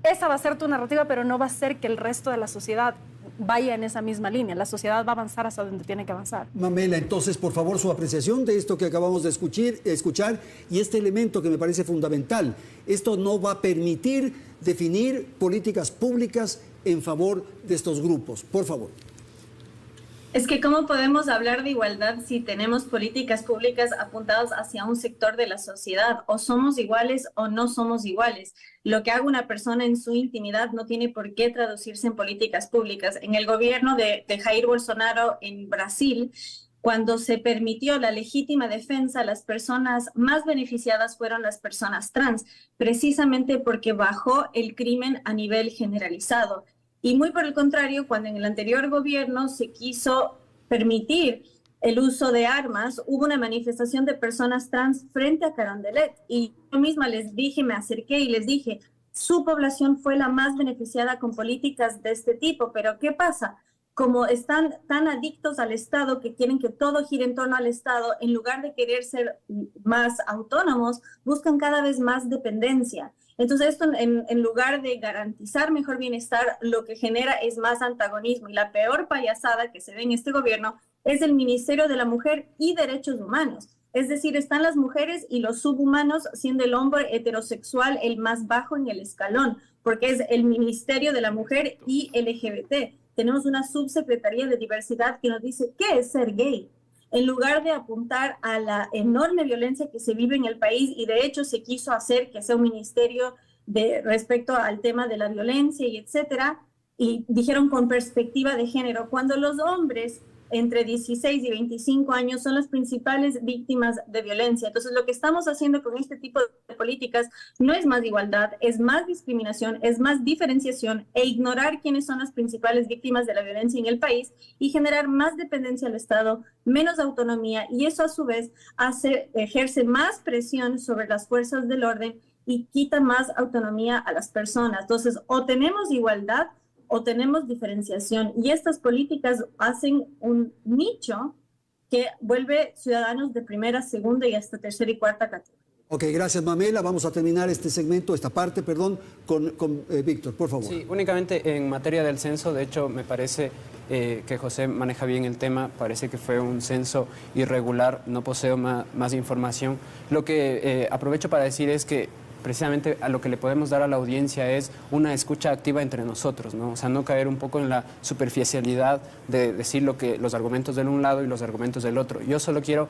esa va a ser tu narrativa, pero no va a ser que el resto de la sociedad vaya en esa misma línea. La sociedad va a avanzar hasta donde tiene que avanzar. Mamela, entonces, por favor, su apreciación de esto que acabamos de escuchar y este elemento que me parece fundamental. Esto no va a permitir definir políticas públicas en favor de estos grupos. Por favor. Es que ¿cómo podemos hablar de igualdad si tenemos políticas públicas apuntadas hacia un sector de la sociedad? O somos iguales o no somos iguales. Lo que haga una persona en su intimidad no tiene por qué traducirse en políticas públicas. En el gobierno de Jair Bolsonaro en Brasil, cuando se permitió la legítima defensa, las personas más beneficiadas fueron las personas trans, precisamente porque bajó el crimen a nivel generalizado. Y muy por el contrario, cuando en el anterior gobierno se quiso permitir el uso de armas, hubo una manifestación de personas trans frente a Carondelet. Y yo misma les dije, me acerqué y les dije, su población fue la más beneficiada con políticas de este tipo. Pero ¿qué pasa? Como están tan adictos al Estado que quieren que todo gire en torno al Estado, en lugar de querer ser más autónomos, buscan cada vez más dependencia. Entonces esto en lugar de garantizar mejor bienestar, lo que genera es más antagonismo. Y la peor payasada que se ve en este gobierno es el Ministerio de la Mujer y Derechos Humanos. Es decir, están las mujeres y los subhumanos, siendo el hombre heterosexual el más bajo en el escalón, porque es el Ministerio de la Mujer y LGBT. Tenemos una subsecretaría de diversidad que nos dice qué es ser gay, en lugar de apuntar a la enorme violencia que se vive en el país, y de hecho se quiso hacer que sea un ministerio respecto al tema de la violencia y etcétera. y dijeron con perspectiva de género, cuando los hombres entre 16 y 25 años son las principales víctimas de violencia. Entonces, lo que estamos haciendo con este tipo de políticas no es más igualdad, es más discriminación, es más diferenciación e ignorar quiénes son las principales víctimas de la violencia en el país y generar más dependencia al Estado, menos autonomía, y eso a su vez ejerce más presión sobre las fuerzas del orden y quita más autonomía a las personas. Entonces, o tenemos igualdad o tenemos diferenciación, y estas políticas hacen un nicho que vuelve ciudadanos de primera, segunda y hasta tercera y cuarta categoría. Ok, gracias Mamela. Vamos a terminar este segmento, esta parte, perdón, con Víctor, por favor. Sí, únicamente en materia del censo, de hecho me parece que José maneja bien el tema, parece que fue un censo irregular, no poseo más información. Lo que aprovecho para decir es que precisamente a lo que le podemos dar a la audiencia es una escucha activa entre nosotros, ¿no? O sea, no caer un poco en la superficialidad de decir los argumentos de un lado y los argumentos del otro. Yo solo quiero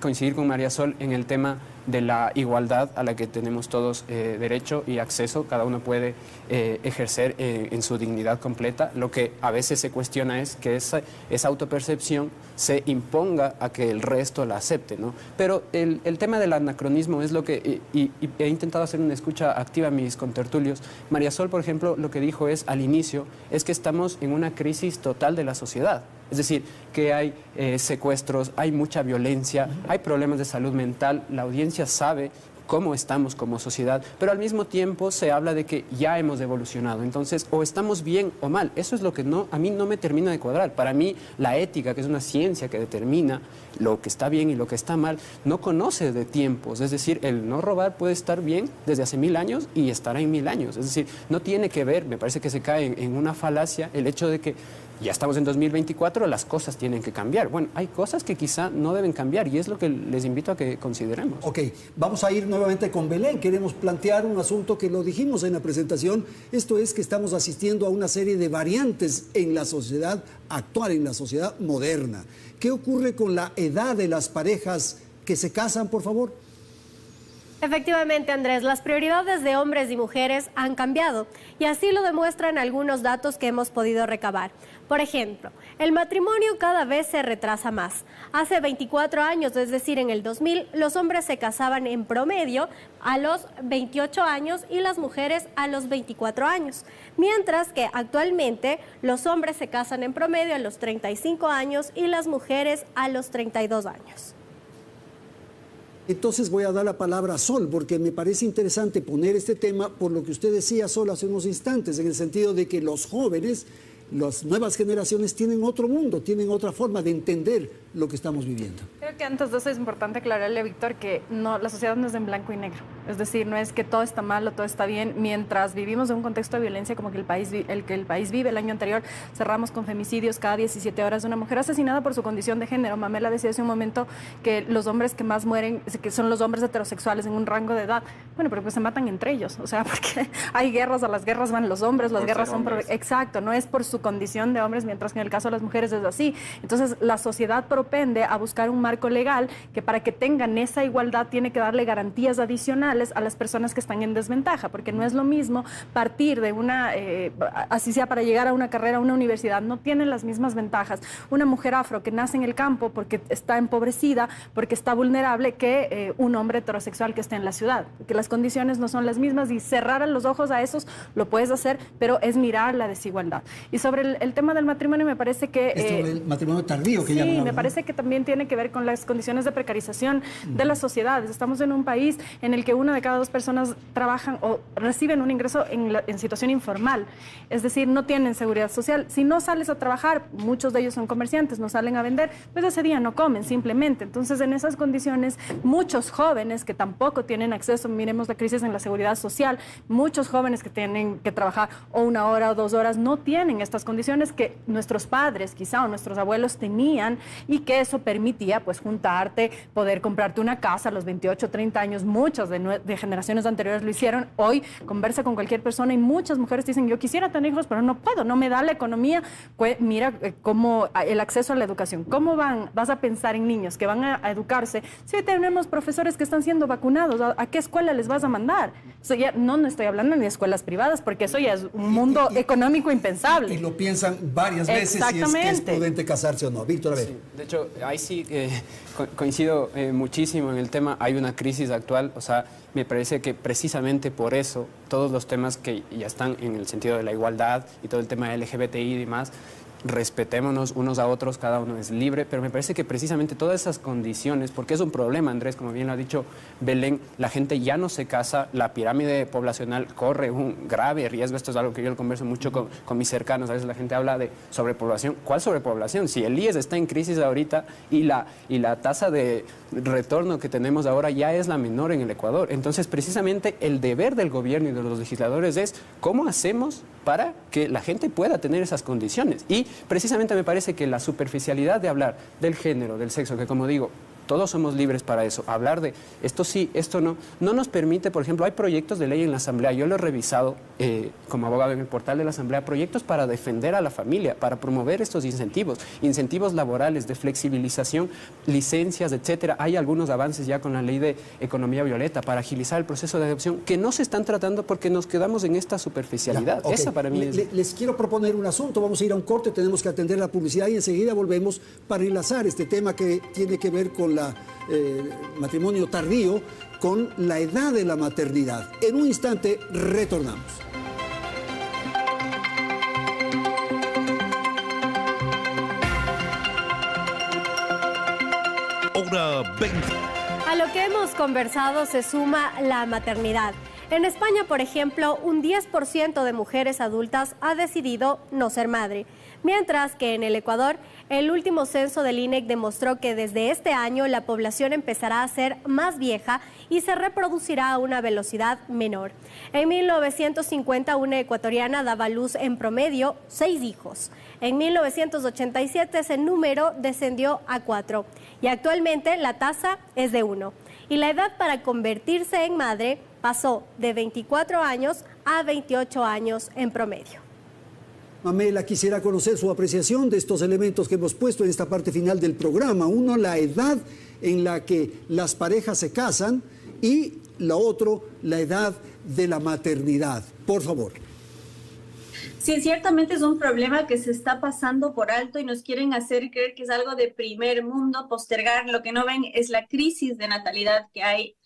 coincidir con María Sol en el tema de la igualdad a la que tenemos todos derecho y acceso, cada uno puede ejercer en su dignidad completa. Lo que a veces se cuestiona es que esa autopercepción se imponga a que el resto la acepte, ¿no? Pero el tema del anacronismo es lo que, y he intentado hacer una escucha activa a mis contertulios. María Sol, por ejemplo, lo que dijo al inicio, es que estamos en una crisis total de la sociedad. Es decir, que hay secuestros, hay mucha violencia, hay problemas de salud mental, la audiencia sabe cómo estamos como sociedad, pero al mismo tiempo se habla de que ya hemos evolucionado. Entonces, o estamos bien o mal. Eso es lo que a mí no me termina de cuadrar. Para mí, la ética, que es una ciencia que determina lo que está bien y lo que está mal, no conoce de tiempos. Es decir, el no robar puede estar bien desde hace 1000 años y estará en 1000 años. Es decir, no tiene que ver, me parece que se cae en una falacia el hecho de que ya estamos en 2024, las cosas tienen que cambiar. Bueno, hay cosas que quizá no deben cambiar y es lo que les invito a que consideremos. Ok, vamos a ir nuevamente con Belén. Queremos plantear un asunto que lo dijimos en la presentación. Esto es que estamos asistiendo a una serie de variantes en la sociedad actual, en la sociedad moderna. ¿Qué ocurre con la edad de las parejas que se casan, por favor? Efectivamente, Andrés, las prioridades de hombres y mujeres han cambiado y así lo demuestran algunos datos que hemos podido recabar. Por ejemplo, el matrimonio cada vez se retrasa más. Hace 24 años, es decir, en el 2000, los hombres se casaban en promedio a los 28 años y las mujeres a los 24 años, mientras que actualmente los hombres se casan en promedio a los 35 años y las mujeres a los 32 años. Entonces voy a dar la palabra a Sol, porque me parece interesante poner este tema por lo que usted decía, Sol, hace unos instantes, en el sentido de que los jóvenes, las nuevas generaciones tienen otro mundo, tienen otra forma de entender lo que estamos viviendo. Creo que antes de eso es importante aclararle a Víctor que no, la sociedad no es en blanco y negro. Es decir, no es que todo está mal o todo está bien. Mientras vivimos en un contexto de violencia como que el país vive, el año anterior cerramos con femicidios cada 17 horas de una mujer asesinada por su condición de género. Mamela decía hace un momento que los hombres que más mueren que son los hombres heterosexuales en un rango de edad. Bueno, pero pues se matan entre ellos. O sea, porque hay guerras, a las guerras van los hombres, las guerras son por... Exacto, no es por su condición de hombres, mientras que en el caso de las mujeres es así. Entonces, la sociedad propende a buscar un marco legal que para que tengan esa igualdad tiene que darle garantías adicionales a las personas que están en desventaja, porque no es lo mismo partir de una, así sea para llegar a una carrera, a una universidad, no tienen las mismas ventajas. Una mujer afro que nace en el campo porque está empobrecida, porque está vulnerable, que un hombre heterosexual que esté en la ciudad, porque las condiciones no son las mismas y cerrar los ojos a esos lo puedes hacer, pero es mirar la desigualdad. Y sobre el tema del matrimonio me parece que... Esto del matrimonio tardío que llaman. Sí, me parece que también tiene que ver con las condiciones de precarización de las sociedades. Estamos en un país en el que 1 de cada 2 personas trabajan o reciben un ingreso en situación informal, es decir, no tienen seguridad social. Si no sales a trabajar, muchos de ellos son comerciantes, no salen a vender, pues ese día no comen simplemente. Entonces, en esas condiciones, muchos jóvenes que tampoco tienen acceso, miremos la crisis en la seguridad social, muchos jóvenes que tienen que trabajar o 1 hora o 2 horas no tienen estas condiciones que nuestros padres quizá o nuestros abuelos tenían y que eso permitía pues juntarte, poder comprarte una casa a los 28, 30 años. Muchas de generaciones anteriores lo hicieron. Hoy conversa con cualquier persona y muchas mujeres dicen, yo quisiera tener hijos, pero no puedo, no me da la economía. Pues mira cómo el acceso a la educación. ¿Cómo vas a pensar en niños que van a educarse si hoy tenemos profesores que están siendo vacunados? ¿A qué escuela les vas a mandar? O sea, ya no estoy hablando ni de escuelas privadas, porque eso ya es un mundo económico impensable. Y lo piensan varias veces si es prudente casarse o no. Víctor, a ver. Sí, de hecho, ahí sí coincido muchísimo en el tema. Hay una crisis actual, o sea, me parece que precisamente por eso todos los temas que ya están en el sentido de la igualdad y todo el tema LGBTI y demás, respetémonos unos a otros, cada uno es libre, pero me parece que precisamente todas esas condiciones, porque es un problema, Andrés, como bien lo ha dicho Belén, la gente ya no se casa, la pirámide poblacional corre un grave riesgo, esto es algo que yo lo converso mucho con mis cercanos, a veces la gente habla de sobrepoblación. ¿Cuál sobrepoblación? Si el IES está en crisis ahorita y la tasa de retorno que tenemos ahora ya es la menor en el Ecuador, entonces precisamente el deber del gobierno y de los legisladores es cómo hacemos para que la gente pueda tener esas condiciones. Y precisamente me parece que la superficialidad de hablar del género, del sexo, que como digo, todos somos libres para eso. Hablar de esto sí, esto no, no nos permite, por ejemplo, hay proyectos de ley en la Asamblea, yo lo he revisado como abogado en el portal de la Asamblea, proyectos para defender a la familia, para promover estos incentivos laborales, de flexibilización, licencias, etcétera. Hay algunos avances ya con la ley de economía violeta para agilizar el proceso de adopción que no se están tratando porque nos quedamos en esta superficialidad. Okay. Esa para mí es... Les quiero proponer un asunto, vamos a ir a un corte, tenemos que atender la publicidad y enseguida volvemos para enlazar este tema que tiene que ver con la matrimonio tardío, con la edad de la maternidad. En un instante retornamos. Hora 20. A lo que hemos conversado se suma la maternidad. En España, por ejemplo, un 10% de mujeres adultas ha decidido no ser madre, mientras que en el Ecuador, el último censo del INEC demostró que desde este año la población empezará a ser más vieja y se reproducirá a una velocidad menor. En 1950, una ecuatoriana daba a luz en promedio 6 hijos. En 1987 ese número descendió a 4 y actualmente la tasa es de 1. Y la edad para convertirse en madre pasó de 24 años a 28 años en promedio. Mamela, quisiera conocer su apreciación de estos elementos que hemos puesto en esta parte final del programa. Uno, la edad en la que las parejas se casan y la otra, la edad de la maternidad. Por favor. Sí, ciertamente es un problema que se está pasando por alto y nos quieren hacer creer que es algo de primer mundo, postergar. Lo que no ven es la crisis de natalidad que hay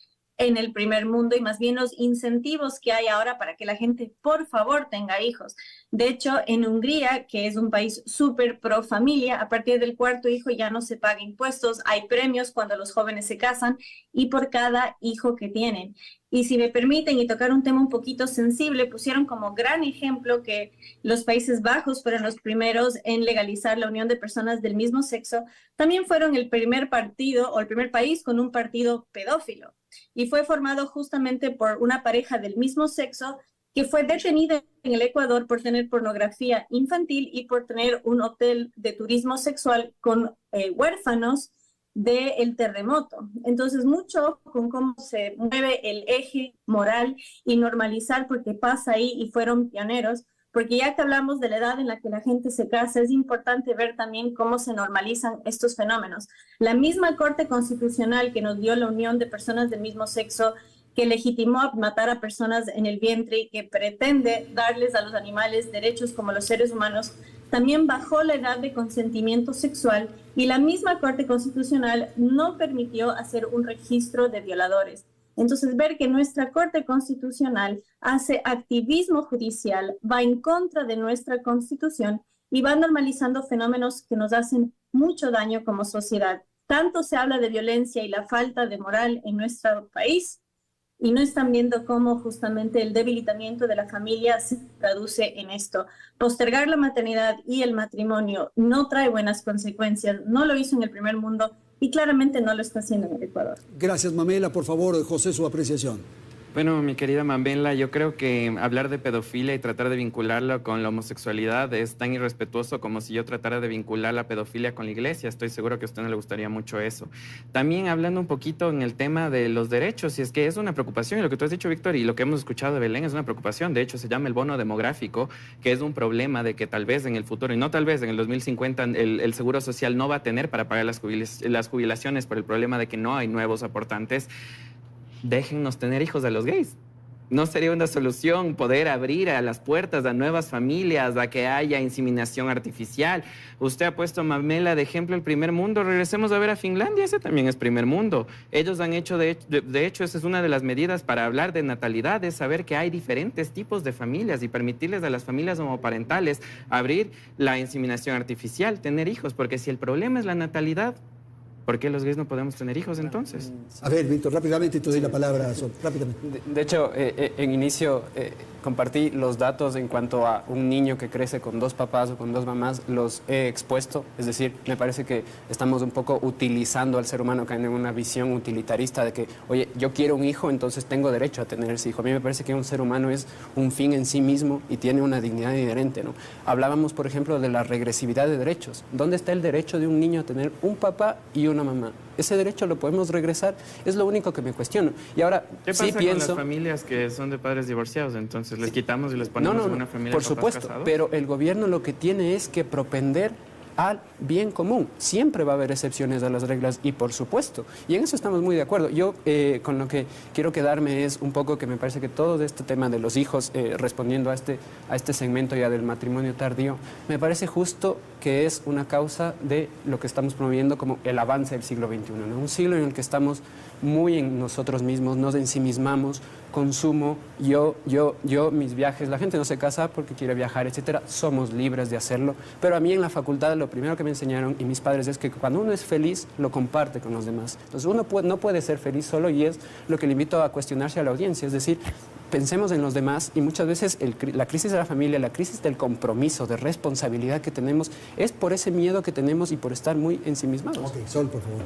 en el primer mundo y más bien los incentivos que hay ahora para que la gente, por favor, tenga hijos. De hecho, en Hungría, que es un país súper pro familia, a partir del 4.º hijo ya no se paga impuestos, hay premios cuando los jóvenes se casan y por cada hijo que tienen. Y si me permiten, y tocar un tema un poquito sensible, pusieron como gran ejemplo que los Países Bajos fueron los primeros en legalizar la unión de personas del mismo sexo. También fueron el primer partido o el primer país con un partido pedófilo. Y fue formado justamente por una pareja del mismo sexo que fue detenida en el Ecuador por tener pornografía infantil y por tener un hotel de turismo sexual con huérfanos del terremoto. Entonces, mucho con cómo se mueve el eje moral y normalizar, porque pasa ahí y fueron pioneros, porque ya que hablamos de la edad en la que la gente se casa, es importante ver también cómo se normalizan estos fenómenos. La misma Corte Constitucional que nos dio la unión de personas del mismo sexo, que legitimó matar a personas en el vientre y que pretende darles a los animales derechos como los seres humanos, también bajó la edad de consentimiento sexual y la misma Corte Constitucional no permitió hacer un registro de violadores. Entonces, ver que nuestra Corte Constitucional hace activismo judicial, va en contra de nuestra Constitución y va normalizando fenómenos que nos hacen mucho daño como sociedad. Tanto se habla de violencia y la falta de moral en nuestro país y no están viendo cómo justamente el debilitamiento de la familia se traduce en esto. Postergar la maternidad y el matrimonio no trae buenas consecuencias, no lo hizo en el primer mundo y claramente no lo está haciendo en el Ecuador. Gracias, Mamela. Por favor, José, su apreciación. Bueno, mi querida Mamela, yo creo que hablar de pedofilia y tratar de vincularlo con la homosexualidad es tan irrespetuoso como si yo tratara de vincular la pedofilia con la iglesia. Estoy seguro que a usted no le gustaría mucho eso. También hablando un poquito en el tema de los derechos, y es que es una preocupación, y lo que tú has dicho, Víctor, y lo que hemos escuchado de Belén es una preocupación. De hecho, se llama el bono demográfico, que es un problema de que tal vez en el futuro, y no tal vez en el 2050, el Seguro Social no va a tener para pagar las jubilaciones por el problema de que no hay nuevos aportantes. Déjennos tener hijos de los gays. No sería una solución poder abrir a las puertas a nuevas familias, a que haya inseminación artificial. Usted ha puesto a Mamela de ejemplo el primer mundo. Regresemos a ver a Finlandia, ese también es primer mundo. Ellos han hecho, de hecho, esa es una de las medidas para hablar de natalidad, es saber que hay diferentes tipos de familias y permitirles a las familias homoparentales abrir la inseminación artificial, tener hijos, porque si el problema es la natalidad, ¿por qué los gays no podemos tener hijos entonces? A ver, Víctor, rápidamente te doy la palabra, Sol, rápidamente. De hecho, en inicio compartí los datos en cuanto a un niño que crece con 2 papás o con 2 mamás, los he expuesto. Es decir, me parece que estamos un poco utilizando al ser humano, que en una visión utilitarista de que, oye, yo quiero un hijo, entonces tengo derecho a tener ese hijo. A mí me parece que un ser humano es un fin en sí mismo y tiene una dignidad inherente, ¿no? Hablábamos, por ejemplo, de la regresividad de derechos. ¿Dónde está el derecho de un niño a tener un papá y una mamá? Ese derecho lo podemos regresar, es lo único que me cuestiono. Y ahora, ¿qué pasa con las familias que son de padres divorciados? Entonces, ¿les quitamos y les ponemos en una familia por de papás supuesto, casados? pero el gobierno lo que tiene es que propender al bien común. Siempre va a haber excepciones a las reglas y por supuesto, y en eso estamos muy de acuerdo. Yo con lo que quiero quedarme es un poco que me parece que todo este tema de los hijos, respondiendo a este segmento ya del matrimonio tardío, me parece justo que es una causa de lo que estamos promoviendo como el avance del siglo XXI, ¿no? Un siglo en el que estamos muy en nosotros mismos, nos ensimismamos, consumo, yo, mis viajes, la gente no se casa porque quiere viajar, etcétera, somos libres de hacerlo, pero a mí en la facultad lo primero que me enseñaron y mis padres es que cuando uno es feliz, lo comparte con los demás. Entonces uno no puede ser feliz solo y es lo que le invito a cuestionarse a la audiencia, es decir, pensemos en los demás y muchas veces la crisis de la familia, la crisis del compromiso, de responsabilidad que tenemos, es por ese miedo que tenemos y por estar muy ensimismados. Ok, Sol, por favor.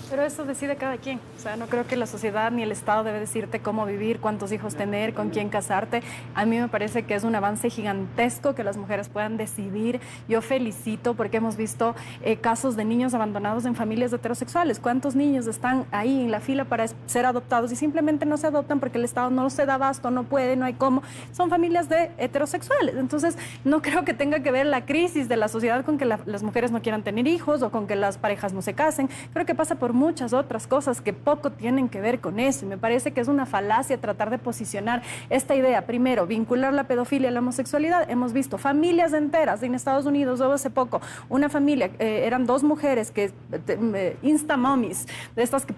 Pero eso decide cada quien. O sea, no creo que la sociedad ni el Estado debe decirte cómo vivir, cuántos hijos tener, con quién casarte. A mí me parece que es un avance gigantesco que las mujeres puedan decidir. Yo felicito porque hemos visto casos de niños abandonados en familias heterosexuales. ¿Cuántos niños están ahí en la fila para ser adoptados y simplemente no se adoptan porque el Estado no se da abasto, no puede, no hay cómo? Son familias de heterosexuales. Entonces, no creo que tenga que ver la crisis de la sociedad con que las mujeres no quieran tener hijos o con que las parejas no se casen. Creo que pasa por muchas otras cosas que poco tienen que ver con eso. Y me parece que es una falacia tratar de posicionar esta idea. Primero, vincular la pedofilia a la homosexualidad. Hemos visto familias enteras en Estados Unidos, o hace poco, una familia, eran 2 mujeres que insta-mommies, de estas que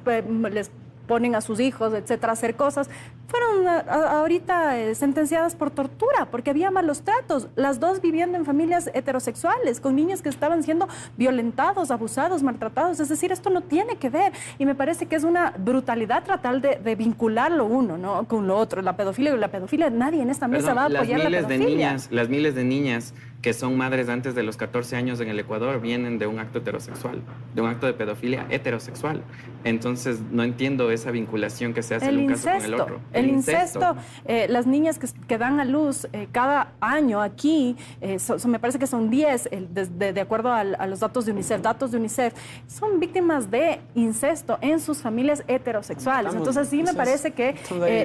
les ponen a sus hijos, etcétera, a hacer cosas, fueron ahorita sentenciadas por tortura, porque había malos tratos, las 2 viviendo en familias heterosexuales, con niños que estaban siendo violentados, abusados, maltratados. Es decir, esto no tiene que ver, y me parece que es una brutalidad tratar de vincular lo uno, ¿no?, con lo otro. La pedofilia, nadie en esta mesa va a apoyar la pedofilia. Las miles de niñas que son madres antes de los 14 años en el Ecuador vienen de un acto heterosexual, de un acto de pedofilia heterosexual. Entonces, no entiendo esa vinculación que se hace en un caso con el otro. El incesto. Las niñas que dan a luz cada año aquí, me parece que son 10, de acuerdo a los datos de UNICEF, son víctimas de incesto en sus familias heterosexuales. Entonces, sí me parece que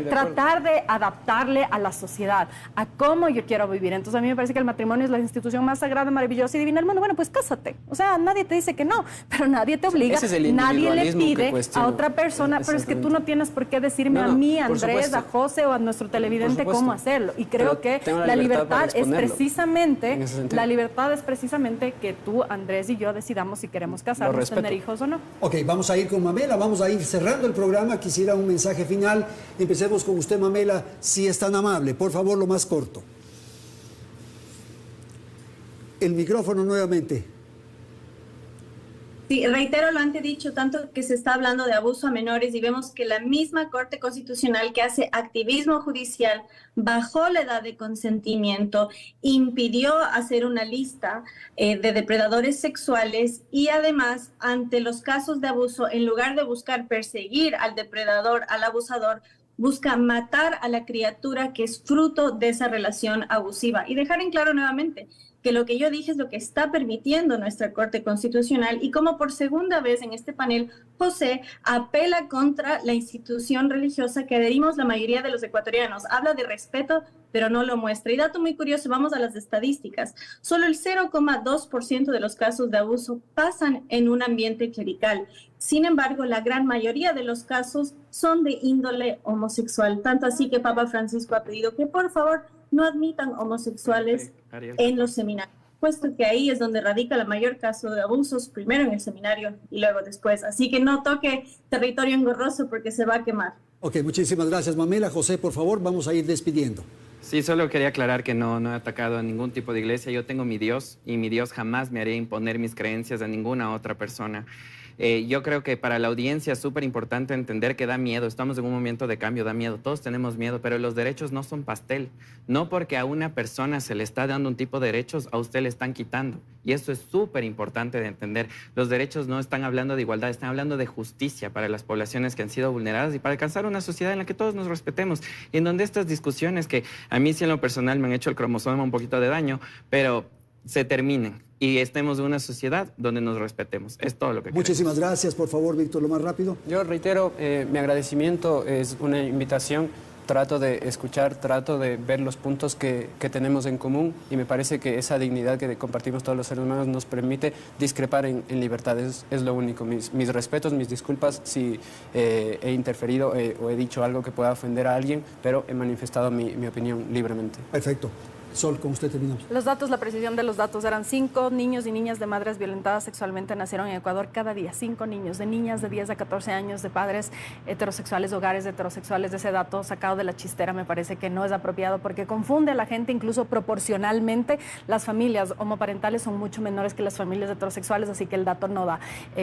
tratar de adaptarle a la sociedad, a cómo yo quiero vivir. Entonces, a mí me parece que el matrimonio es la institución más sagrada, maravillosa y divina del mundo. Bueno, pues cásate. O sea, nadie te dice que no, pero nadie te obliga, nadie le pide a otra persona, pero es que tú no tienes por qué decirme a mí, a Andrés, a José o a nuestro televidente cómo hacerlo. Y creo que la libertad es precisamente, que tú, Andrés y yo decidamos si queremos casarnos, tener hijos o no. Ok, vamos a ir con Mamela, vamos a ir cerrando el programa. Quisiera un mensaje final. Empecemos con usted, Mamela, si es tan amable. Por favor, lo más corto. El micrófono nuevamente. Sí, reitero lo antes dicho, tanto que se está hablando de abuso a menores y vemos que la misma Corte Constitucional que hace activismo judicial bajó la edad de consentimiento, impidió hacer una lista de depredadores sexuales y además ante los casos de abuso, en lugar de buscar perseguir al depredador, al abusador, busca matar a la criatura que es fruto de esa relación abusiva. Y dejar en claro nuevamente que lo que yo dije es lo que está permitiendo nuestra Corte Constitucional y como por segunda vez en este panel, José apela contra la institución religiosa que adherimos la mayoría de los ecuatorianos. Habla de respeto pero no lo muestra. Y dato muy curioso, vamos a las estadísticas. Solo el 0,2% de los casos de abuso pasan en un ambiente clerical. Sin embargo, la gran mayoría de los casos son de índole homosexual. Tanto así que Papa Francisco ha pedido que por favor no admitan homosexuales en los seminarios, puesto que ahí es donde radica el mayor caso de abusos, primero en el seminario y luego después. Así que no toque territorio engorroso porque se va a quemar. Ok, muchísimas gracias, Mamela. José, por favor, vamos a ir despidiendo. Sí, solo quería aclarar que no he atacado a ningún tipo de iglesia. Yo tengo mi Dios y mi Dios jamás me haría imponer mis creencias a ninguna otra persona. Yo creo que para la audiencia es súper importante entender que da miedo. Estamos en un momento de cambio, da miedo. Todos tenemos miedo, pero los derechos no son pastel. No porque a una persona se le está dando un tipo de derechos, a usted le están quitando. Y eso es súper importante de entender. Los derechos no están hablando de igualdad, están hablando de justicia para las poblaciones que han sido vulneradas y para alcanzar una sociedad en la que todos nos respetemos. Y en donde estas discusiones que a mí sí en lo personal me han hecho el cromosoma un poquito de daño, pero se terminen y estemos en una sociedad donde nos respetemos. Es todo lo que Muchísimas queremos. gracias. Por favor, Víctor, lo más rápido. Yo reitero, mi agradecimiento es una invitación. Trato de escuchar, trato de ver los puntos que tenemos en común y me parece que esa dignidad que compartimos todos los seres humanos nos permite discrepar en libertad. Es lo único. Mis respetos, mis disculpas si he interferido o he dicho algo que pueda ofender a alguien, pero he manifestado mi opinión libremente. Perfecto. Sol, con usted terminamos. Los datos, la precisión de los datos eran 5 niños y niñas de madres violentadas sexualmente nacieron en Ecuador cada día. 5 niños, de niñas de 10 a 14 años, de padres heterosexuales, hogares heterosexuales. De ese dato sacado de la chistera me parece que no es apropiado porque confunde a la gente, incluso proporcionalmente. Las familias homoparentales son mucho menores que las familias heterosexuales, así que el dato no da.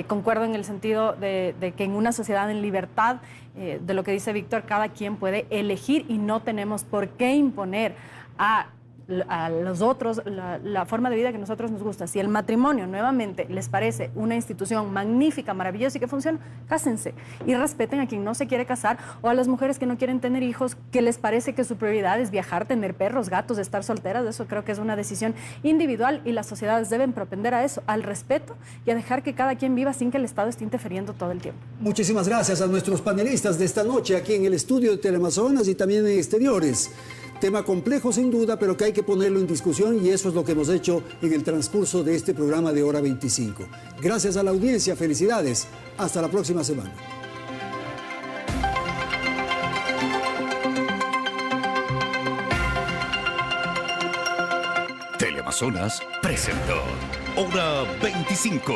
Concuerdo en el sentido de que en una sociedad en libertad, de lo que dice Víctor, cada quien puede elegir y no tenemos por qué imponer a los otros la forma de vida que a nosotros nos gusta. Si el matrimonio nuevamente les parece una institución magnífica, maravillosa y que funciona, cásense y respeten a quien no se quiere casar, o a las mujeres que no quieren tener hijos, que les parece que su prioridad es viajar, tener perros, gatos, estar solteras. Eso creo que es una decisión individual y las sociedades deben propender a eso, al respeto y a dejar que cada quien viva sin que el Estado esté interfiriendo todo el tiempo. Muchísimas gracias a nuestros panelistas de esta noche aquí en el estudio de Teleamazonas y también en exteriores. Tema complejo sin duda, pero que hay que ponerlo en discusión y eso es lo que hemos hecho en el transcurso de este programa de Hora 25. Gracias a la audiencia, felicidades. Hasta la próxima semana. Teleamazonas presentó Hora 25.